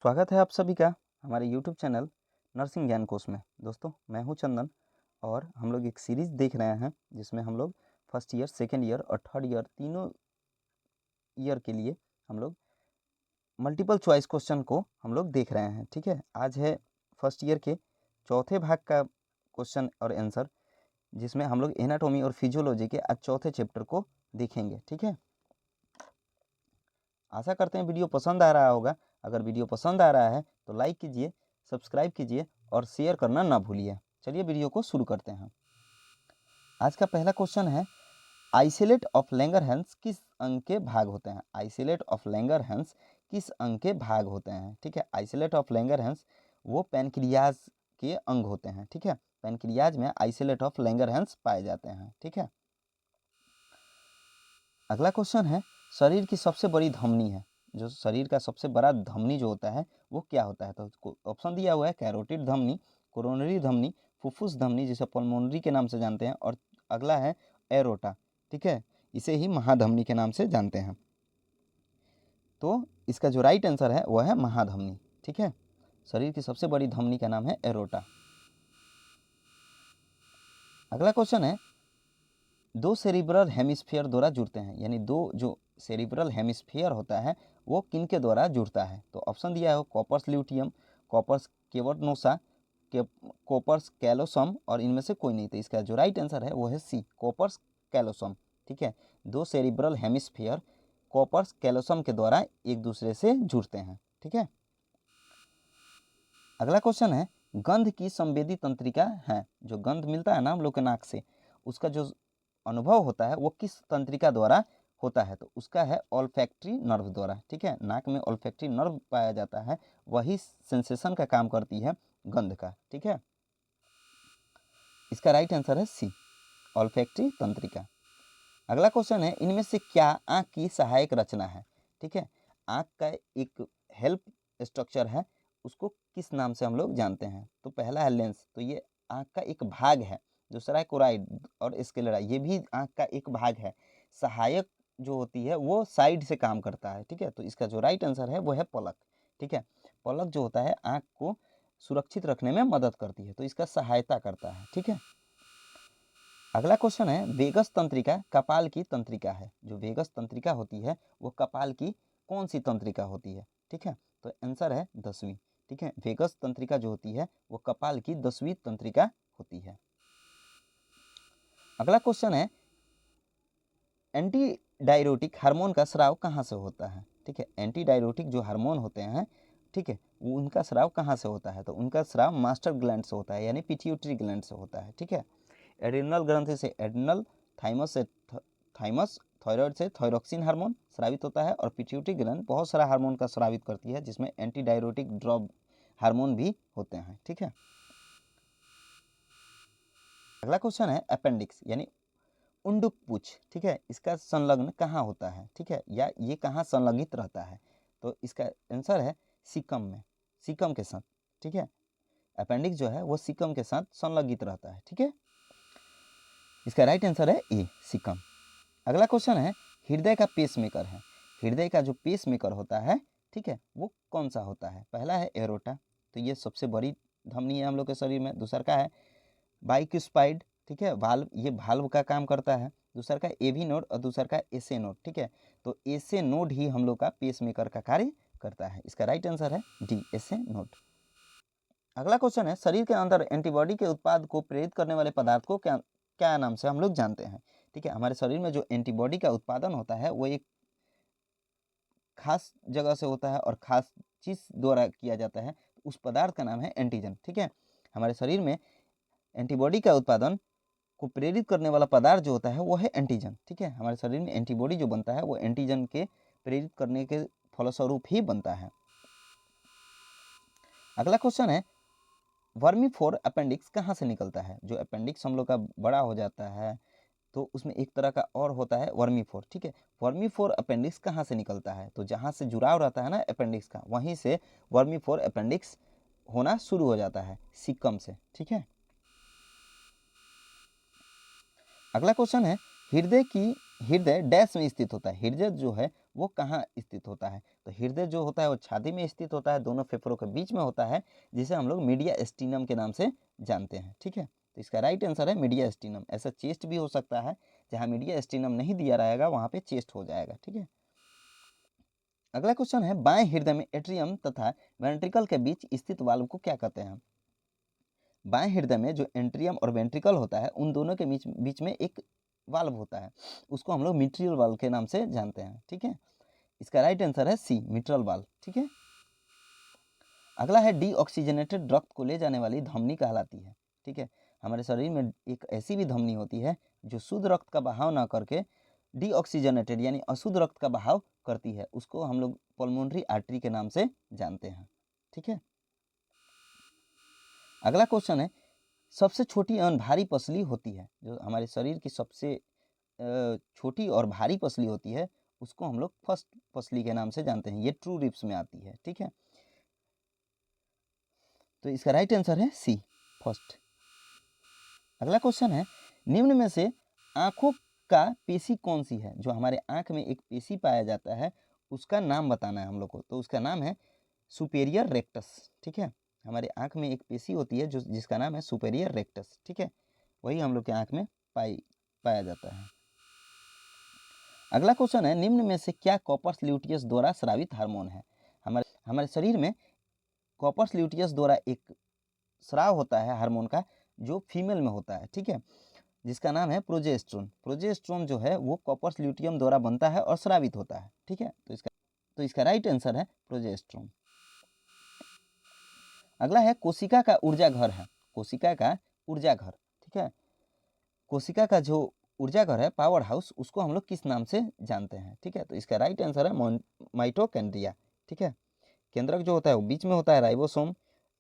स्वागत है आप सभी का हमारे यूट्यूब चैनल नर्सिंग ज्ञान कोश में। दोस्तों, मैं हूं चंदन और हम लोग एक सीरीज़ देख रहे हैं जिसमें हम लोग फर्स्ट ईयर, सेकेंड ईयर और थर्ड ईयर तीनों ईयर के लिए हम लोग मल्टीपल चॉइस क्वेश्चन को हम लोग देख रहे हैं। ठीक है, आज है फर्स्ट ईयर के चौथे भाग का क्वेश्चन और आंसर, जिसमें हम लोग एनाटॉमी और फिजियोलॉजी के आज चौथे चैप्टर को देखेंगे। ठीक है, आशा करते हैं वीडियो पसंद आ रहा होगा। अगर वीडियो पसंद आ रहा है तो लाइक कीजिए, सब्सक्राइब कीजिए और शेयर करना ना भूलिए। चलिए वीडियो को शुरू करते हैं। आज का पहला क्वेश्चन है, आइसोलेट ऑफ लैंगरहैंस किस अंग के भाग होते हैं? आइसोलेट ऑफ लैंगरहैंस किस अंग के भाग होते हैं? ठीक है, आइसोलेट ऑफ लैंगरहैंस वो पैनक्रियाज के अंग होते हैं। ठीक है, पैनक्रियाज में आइसोलेट ऑफ लैंगरहैंस पाए जाते हैं। ठीक है, अगला क्वेश्चन है, शरीर की सबसे बड़ी धमनी है, जो शरीर का सबसे बड़ा धमनी जो होता है वो क्या होता है? तो ऑप्शन दिया हुआ है, कैरोटिड धमनी, कोरोनरी धमनी, फुफ्फुस धमनी जिसे पल्मोनरी के नाम से जानते हैं, और अगला है एरोटा। ठीक है, इसे ही महाधमनी के नाम से जानते हैं। तो इसका जो राइट आंसर है वह है महाधमनी। ठीक है, शरीर की सबसे बड़ी धमनी का नाम है एरोटा। अगला क्वेश्चन है, दो सेरिब्रल हेमिस्फीयर द्वारा जुड़ते हैं, यानी दो जो सेरिब्रल हेमिस्फीयर होता है वो किन के द्वारा जुड़ता है? तो ऑप्शन दिया है, corpus luteum, corpus cavernosa, corpus callosum, और इनमें से कोई नहीं। तो इसका जो राइट आंसर है वो है सी, कॉपर्स कैलोसम। ठीक है, दो सेरिब्रल हेमिस्फीयर कॉपर्स कैलोसम के द्वारा एक दूसरे से जुड़ते हैं। ठीक है, अगला क्वेश्चन है, गंध की संवेदी तंत्रिका है, जो गंध मिलता है ना हम लोग के नाक से, उसका जो अनुभव होता है वो किस तंत्रिका द्वारा होता है? तो उसका है ऑल्फैक्टरी नर्व द्वारा। ठीक है, नाक में ऑल्फैक्टरी नर्व पाया जाता है, वही सेंसेशन का काम करती है गंध का। ठीक है, इसका राइट आंसर है सी, ऑल्फैक्टरी तंत्रिका। अगला क्वेश्चन है, इनमें से क्या आंख की सहायक रचना है? ठीक है, आंख का एक हेल्प स्ट्रक्चर है, उसको किस नाम से हम लोग जानते हैं? तो पहला है लेंस, तो ये आंख का एक भाग है। दूसरा है कोराइड और स्क्लेरा, ये भी आंख का एक भाग है। सहायक जो होती है वो साइड से काम करता है। ठीक है, तो इसका जो राइट आंसर है वो है पलक। ठीक है, पलक जो होता है आंख को सुरक्षित रखने में मदद करती है, तो इसका सहायता करता है। ठीक है, अगला क्वेश्चन है, वेगस तंत्रिका कपाल की तंत्रिका है, जो वेगस तंत्रिका होती है वो कपाल की कौन सी तंत्रिका होती है? ठीक है, तो आंसर है 10वीं। ठीक है, वेगस तंत्रिका जो होती है वो कपाल की 10वीं तंत्रिका होती है। अगला क्वेश्चन है, एंटी डायरोटिक हार्मोन का स्राव कहाँ से होता है? ठीक है, एंटी डायरोटिक जो हार्मोन होते हैं, ठीक है, वो उनका स्राव कहाँ से होता है? तो उनका स्राव मास्टर ग्लैंड से होता है, यानी पिट्यूटरी ग्लैंड से होता है। ठीक है, एड्रिनल ग्रंथि से एड्रिनल, थाइमस से थाइमस, थायराइड से थायरोक्सिन हार्मोन स्रावित होता है, और पिट्यूटरी ग्लैंड बहुत सारा हार्मोन का स्रावित करती है, जिसमें एंटी डायरोटिक ड्रॉप हार्मोन भी होते हैं। ठीक है, अगला क्वेश्चन है, अपेंडिक्स यानी उंडुक पूछ। ठीक है, इसका संलग्न कहाँ होता है? ठीक है, या ये कहाँ संलगित रहता है? तो इसका आंसर है सीकम में, सीकम के साथ। ठीक है, अपेंडिक्स जो है वो सीकम के साथ संलगित रहता है। ठीक है, इसका राइट आंसर है ए, सीकम। अगला क्वेश्चन है, हृदय का पेसमेकर है, हृदय का जो पेसमेकर होता है, ठीक है, वो कौन सा होता है? पहला है एरोटा, तो ये सबसे बड़ी धमनी है हम लोग के शरीर में। दूसरा का है बाइक्यूस्पाइड, ठीक है, वाल्व, ये वाल्व का काम करता है। दूसरा का एवी नोड और दूसरा का एसे नोड। ठीक है, तो एसे नोड ही हम लोग का पेसमेकर का कार्य करता है। इसका राइट आंसर है डी, एसे नोड। अगला क्वेश्चन है, शरीर के अंदर एंटीबॉडी के उत्पाद को प्रेरित करने वाले पदार्थ को क्या क्या नाम से हम लोग जानते हैं? ठीक है, हमारे शरीर में जो एंटीबॉडी का उत्पादन होता है वो एक खास जगह से होता है और खास चीज द्वारा किया जाता है, उस पदार्थ का नाम है एंटीजन। ठीक है, हमारे शरीर में एंटीबॉडी का उत्पादन को प्रेरित करने वाला पदार्थ जो होता है वो है एंटीजन। ठीक है, हमारे शरीर में एंटीबॉडी जो बनता है वो एंटीजन के प्रेरित करने के फलस्वरूप ही बनता है। अगला क्वेश्चन है, वर्मीफोर अपेंडिक्स कहाँ से निकलता है? जो अपेंडिक्स हम लोग का बड़ा हो जाता है तो उसमें एक तरह का और होता है वर्मीफोर। ठीक है, वर्मीफोर अपेंडिक्स कहाँ से निकलता है? तो जहाँ से जुड़ाव रहता है ना अपेंडिक्स का, वहीं से वर्मीफोर अपेंडिक्स होना शुरू हो जाता है, सीकम से। ठीक है, अगला क्वेश्चन है, हृदय डैश में स्थित होता है, हृदय जो है वो कहाँ स्थित होता है? तो हृदय जो होता है वो छाती में स्थित होता है, दोनों फेफड़ों के बीच में होता है, जिसे हम लोग मीडियास्टिनम के नाम से जानते हैं। ठीक है, तो इसका राइट आंसर है मीडियास्टिनम। ऐसा चेस्ट भी हो सकता है, जहाँ मीडियास्टिनम नहीं दिया रहेगा वहाँ पे चेस्ट हो जाएगा। ठीक है, अगला क्वेश्चन है, बाएं हृदय में एट्रियम तथा वेंट्रिकल के बीच स्थित वाल्व को क्या कहते हैं? बाएं हृदय में जो एंट्रियम और वेंट्रिकल होता है, उन दोनों के बीच में एक वाल्व होता है, उसको हम लोग मिट्रियल वाल्व के नाम से जानते हैं। ठीक है, इसका राइट आंसर है सी, मिट्रल वाल्व। ठीक है, अगला है, डीऑक्सीजनेटेड रक्त को ले जाने वाली धमनी कहलाती है। ठीक है, हमारे शरीर में एक ऐसी भी धमनी होती है जो शुद्ध रक्त का बहाव ना करके डीऑक्सीजनेटेड यानी अशुद्ध रक्त का बहाव करती है, उसको हम लोग पल्मोनरी आर्टरी के नाम से जानते हैं। ठीक है, अगला क्वेश्चन है, सबसे छोटी एवं भारी पसली होती है, जो हमारे शरीर की सबसे छोटी और भारी पसली होती है, उसको हम लोग फर्स्ट पसली के नाम से जानते हैं। ये ट्रू रिब्स में आती है। ठीक है, तो इसका राइट आंसर है सी, फर्स्ट। अगला क्वेश्चन है, निम्न में से आंखों का पेशी कौन सी है? जो हमारे आंख में एक पेशी पाया जाता है, उसका नाम बताना है हम लोग को। तो उसका नाम है सुपेरियर रेक्टस। ठीक है, हमारे आंख में एक पेशी होती है जो जिसका नाम है सुपेरियर रेक्टस। ठीक है, वही हम लोग के आंख में पाया जाता है। अगला क्वेश्चन है, निम्न में से क्या कॉपर्स ल्यूटियस द्वारा स्रावित हार्मोन है? हमारे शरीर में कॉपर्स ल्यूटियस द्वारा एक स्राव होता है हार्मोन का, जो फीमेल में होता है। ठीक है, जिसका नाम है प्रोजेस्टेरोन। प्रोजेस्टेरोन जो है वो कॉपर्स ल्यूटियम द्वारा बनता है और स्रावित होता है। ठीक है, तो इसका राइट आंसर है प्रोजेस्टेरोन। अगला है, कोशिका का ऊर्जा घर है। कोशिका का ऊर्जा घर, ठीक है, कोशिका का जो ऊर्जा घर है, पावर हाउस, उसको हम लोग किस नाम से जानते हैं? ठीक है, तो इसका राइट आंसर है माइटोकॉन्ड्रिया। ठीक है, केंद्रक जो होता है वो बीच में होता है, राइबोसोम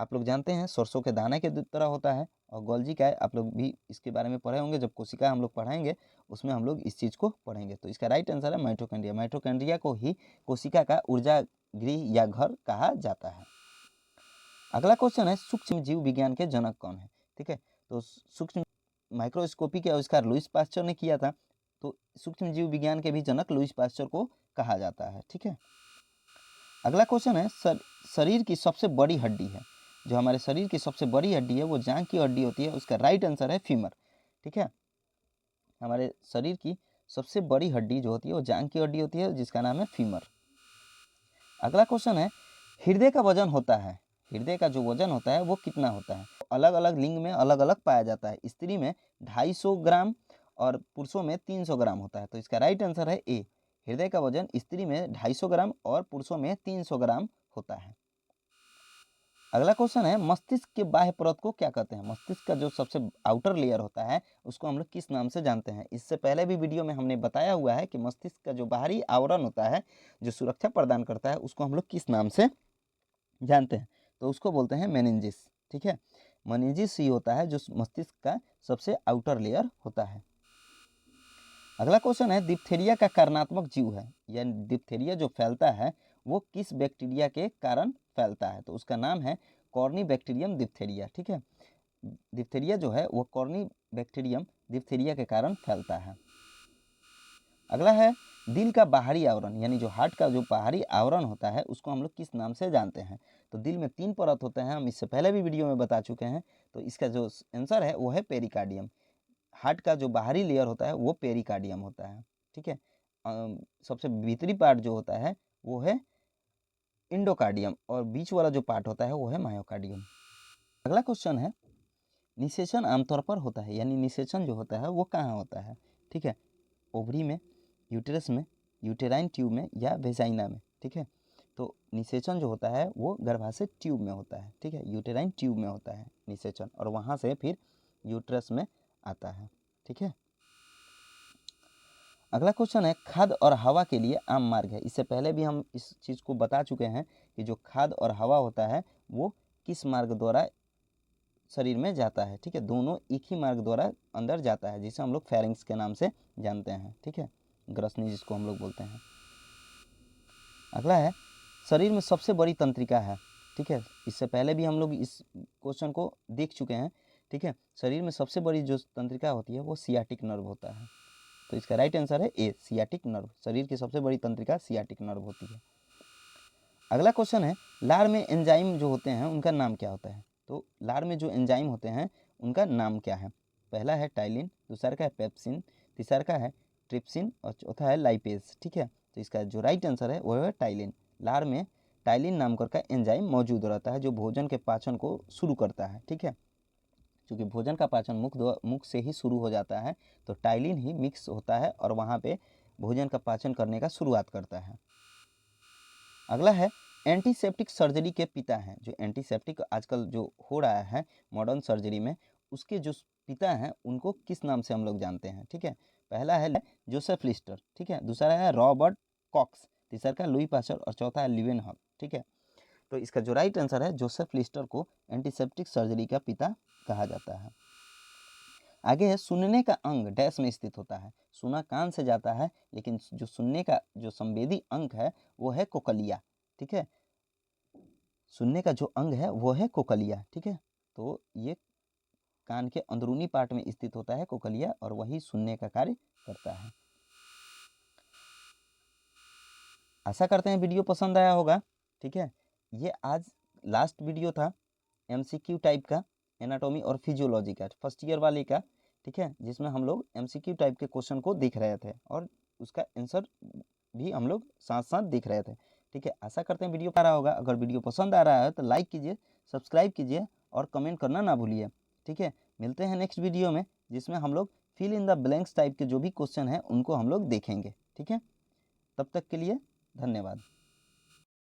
आप लोग जानते हैं सरसों के दाने के तरह होता है, और गोल्जी का है, आप लोग भी इसके बारे में पढ़े होंगे, जब कोशिका हम लोग पढ़ाएंगे उसमें हम लोग इस चीज़ को पढ़ेंगे। तो इसका राइट आंसर है माइटोकॉन्ड्रिया। माइटोकॉन्ड्रिया को ही कोशिका का ऊर्जा गृह या घर कहा जाता है। अगला क्वेश्चन है, सूक्ष्म जीव विज्ञान के जनक कौन है? ठीक है, तो सूक्ष्म माइक्रोस्कोपी के आविष्कार लुईस पास्चर ने किया था, तो सूक्ष्म जीव विज्ञान के भी जनक लुईस पास्चर को कहा जाता है। ठीक है, अगला क्वेश्चन है, शरीर की सबसे बड़ी हड्डी है, जो हमारे शरीर की सबसे बड़ी हड्डी है वो जांघ की हड्डी होती है, उसका राइट आंसर है फीमर। ठीक है, हमारे शरीर की सबसे बड़ी हड्डी जो होती है वो जांघ की हड्डी होती है, जिसका नाम है फीमर। अगला क्वेश्चन है, हृदय का वजन होता है, हृदय का जो वजन होता है वो कितना होता है? अलग अलग लिंग में अलग अलग पाया जाता है। स्त्री में 250 ग्राम और पुरुषों में 300 ग्राम होता है। तो इसका राइट आंसर है ए, हृदय का वजन स्त्री में 250 ग्राम और पुरुषों में 300 ग्राम होता है। अगला क्वेश्चन है, मस्तिष्क के बाह्य परत को क्या कहते हैं? मस्तिष्क का जो सबसे आउटर लेयर होता है उसको हम लोग किस नाम से जानते हैं? इससे पहले भी वीडियो में हमने बताया हुआ है कि मस्तिष्क का जो बाहरी आवरण होता है, जो सुरक्षा प्रदान करता है, उसको हम लोग किस नाम से जानते हैं? तो उसको बोलते हैं मेनिंजिस। ठीक है, मेनिंजिस ही होता है जो मस्तिष्क का सबसे आउटर लेयर होता है। अगला क्वेश्चन है, डिप्थेरिया का कारणात्मक जीव है, यानी डिप्थेरिया जो फैलता है वो किस बैक्टीरिया के कारण फैलता है? तो उसका नाम है कॉर्नी बैक्टीरियम डिप्थेरिया। ठीक है, डिप्थेरिया जो है वो कॉर्नी बैक्टीरियम डिप्थेरिया के कारण फैलता है। अगला है, दिल का बाहरी आवरण, यानी जो हार्ट का जो बाहरी आवरण होता है उसको हम लोग किस नाम से जानते हैं? तो दिल में 3 परत होते हैं, हम इससे पहले भी वीडियो में बता चुके हैं। तो इसका जो आंसर है वो है पेरिकार्डियम। हार्ट का जो बाहरी लेयर होता है वो पेरिकार्डियम होता है। ठीक है, सबसे भीतरी पार्ट जो होता है वो है इंडोकार्डियम, और बीच वाला जो पार्ट होता है वो है मायोकार्डियम। अगला क्वेश्चन है, निषेचन आमतौर पर होता है, यानी निषेचन जो होता है वो कहाँ होता है? ठीक है, ओवरी में, यूटेरस में, यूटेराइन ट्यूब में या वेजाइना में। ठीक है, तो निषेचन जो होता है वो गर्भाशय ट्यूब में होता है। ठीक है, यूटेराइन ट्यूब में होता है निषेचन, और वहाँ से फिर यूट्रस में आता है। ठीक है, अगला क्वेश्चन है, खाद और हवा के लिए आम मार्ग है। इससे पहले भी हम इस चीज़ को बता चुके हैं कि जो खाद और हवा होता है वो किस मार्ग द्वारा शरीर में जाता है। ठीक है, दोनों एक ही मार्ग द्वारा अंदर जाता है, जिसे हम लोग फेरिंग्स के नाम से जानते हैं। ठीक है, ग्रसनी जिसको हम लोग बोलते हैं। अगला है, शरीर में सबसे बड़ी तंत्रिका है। ठीक है, इससे पहले भी हम लोग इस क्वेश्चन को देख चुके हैं। ठीक है, शरीर में सबसे बड़ी जो तंत्रिका होती है वो सियाटिक नर्व होता है। तो इसका राइट आंसर है ए, सियाटिक नर्व। शरीर की सबसे बड़ी तंत्रिका सियाटिक नर्व होती है। अगला क्वेश्चन है, लार में एंजाइम जो होते हैं उनका नाम क्या होता है? तो लार में जो एंजाइम होते हैं उनका नाम क्या है? पहला है टाइलिन, दूसरा का है पेप्सिन, तीसरा का है ट्रिप्सिन और चौथा है लाइपेज। ठीक है, तो इसका जो राइट आंसर है वो है टाइलिन। लार में टाइलिन नाम का एंजाइम मौजूद रहता है जो भोजन के पाचन को शुरू करता है। ठीक है, क्योंकि भोजन का पाचन मुख से ही शुरू हो जाता है, तो टाइलिन ही मिक्स होता है और वहाँ पे भोजन का पाचन करने का शुरुआत करता है। अगला है, एंटीसेप्टिक सर्जरी के पिता हैं। जो एंटीसेप्टिक आजकल जो हो रहा है मॉडर्न सर्जरी में, उसके जो पिता हैं उनको किस नाम से हम लोग जानते हैं? ठीक है, पहला है जोसेफ लिस्टर, ठीक है, दूसरा है रॉबर्ट कॉक्स, तीसरा का लुई पास्चर और चौथा है लीवेनहॉक। ठीक है, तो इसका जो राइट आंसर है जोसेफ लिस्टर को एंटीसेप्टिक सर्जरी का पिता कहा जाता है। आगे है, सुनने का अंग डैश में स्थित होता है। सुना कान से जाता है, लेकिन जो सुनने का जो संवेदी अंग है वो है कोकलिया। ठीक है, सुनने का जो अंग है वो है कोकलिया। ठीक है, तो ये कान के अंदरूनी पार्ट में स्थित होता है कोकलिया और वही सुनने का कार्य करता है। आशा करते हैं वीडियो पसंद आया होगा। ठीक है, ये आज लास्ट वीडियो था एमसीक्यू टाइप का, एनाटॉमी और फिजियोलॉजी का, फर्स्ट ईयर वाले का। ठीक है, जिसमें हम लोग एमसीक्यू टाइप के क्वेश्चन को देख रहे थे और उसका आंसर भी हम लोग साथ साथ देख रहे थे। ठीक है, आशा करते हैं वीडियो आ रहा होगा। अगर वीडियो पसंद आ रहा है तो लाइक कीजिए, सब्सक्राइब कीजिए और कमेंट करना ना भूलिए। ठीक है, मिलते हैं नेक्स्ट वीडियो में, जिसमें हम लोग fill in the blanks type के जो भी क्वेश्चन हैं उनको हम लोग देखेंगे। ठीक है, तब तक के लिए धन्यवाद।